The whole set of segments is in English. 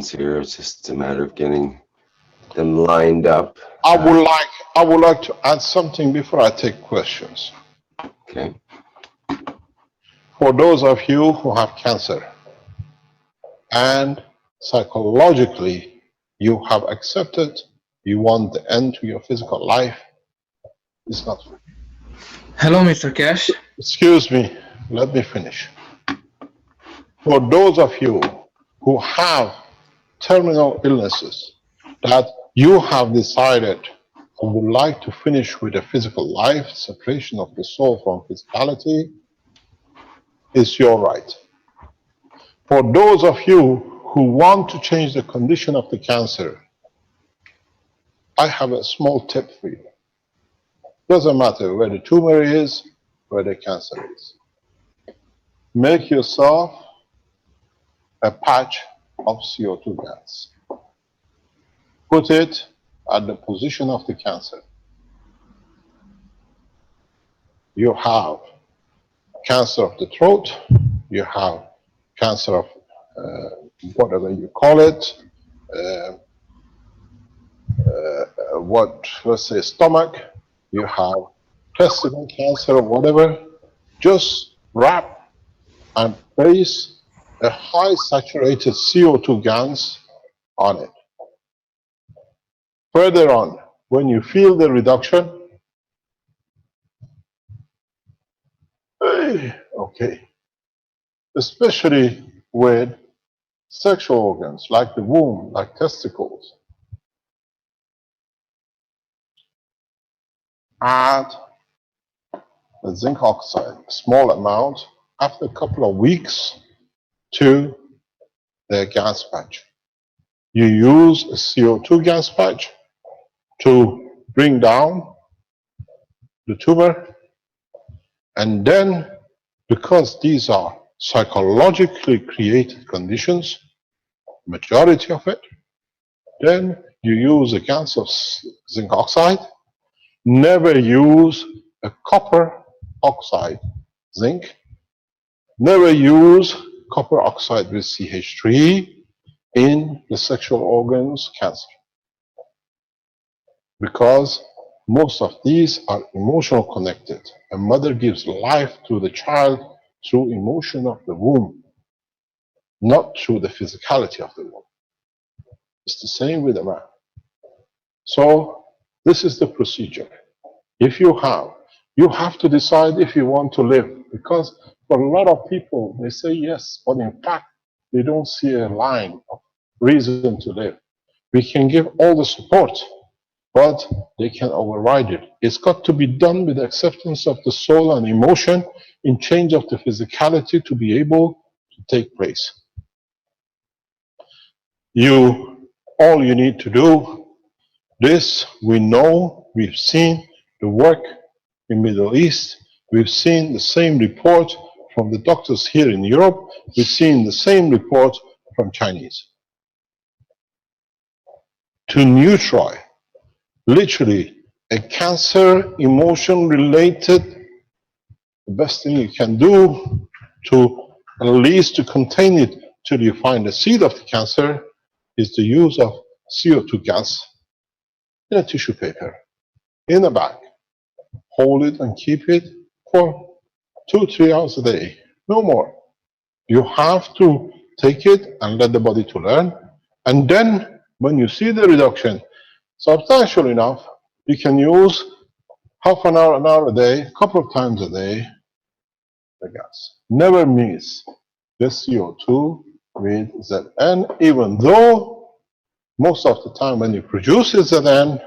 here. It's just a matter of getting them lined up. I would like to add something before I take questions. Okay. For those of you who have cancer and psychologically you have accepted you want the end to your physical life, it's not for you. Hello, Mr. Keshe. Excuse me, let me finish. For those of you who have terminal illnesses that you have decided you would like to finish with a physical life, separation of the soul from physicality, is your right. For those of you who want to change the condition of the cancer, I have a small tip for you. Doesn't matter where the tumor is, where the cancer is. Make yourself a patch of CO2 gas. Put it at the position of the cancer. You have cancer of the throat, you have cancer of whatever you call it, let's say stomach, you have testicle cancer or whatever. Just wrap and place a high saturated CO2 gas on it. Further on, when you feel the reduction, okay, especially with sexual organs like the womb, like testicles, add the zinc oxide, a small amount, after a couple of weeks to the gas patch. You use a CO2 gas patch to bring down the tumor, and then, because these are psychologically created conditions, majority of it, then you use a gas of zinc oxide. Never use a copper oxide, zinc. Never use copper oxide with CH3 in the sexual organs cancer, because most of these are emotional connected. A mother gives life to the child through emotion of the womb, not through the physicality of the womb. It's the same with a man. So this is the procedure. If you have to decide if you want to live, because for a lot of people, they say yes, but in fact, they don't see a line of reason to live. We can give all the support, but they can override it. It's got to be done with acceptance of the soul and emotion in change of the physicality to be able to take place. All you need to do, this we know, we've seen the work in Middle East, we've seen the same report from the doctors here in Europe, we've seen the same report from Chinese. To neutralize, literally, a cancer emotion related, the best thing you can do to at least to contain it till you find the seed of the cancer is the use of CO2 gas in a tissue paper, in a bag. Hold it and keep it for 2-3 hours a day, no more. You have to take it and let the body to learn, and then when you see the reduction substantial enough, you can use half an hour a day, a couple of times a day, the gas. Never miss the CO2 with Zn, even though most of the time when you produce Zn,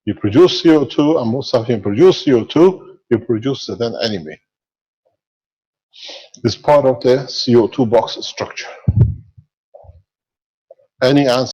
you produce CO2, and most of you produce CO2, you produce Zn anyway. It's part of the CO2 box structure. Any answer?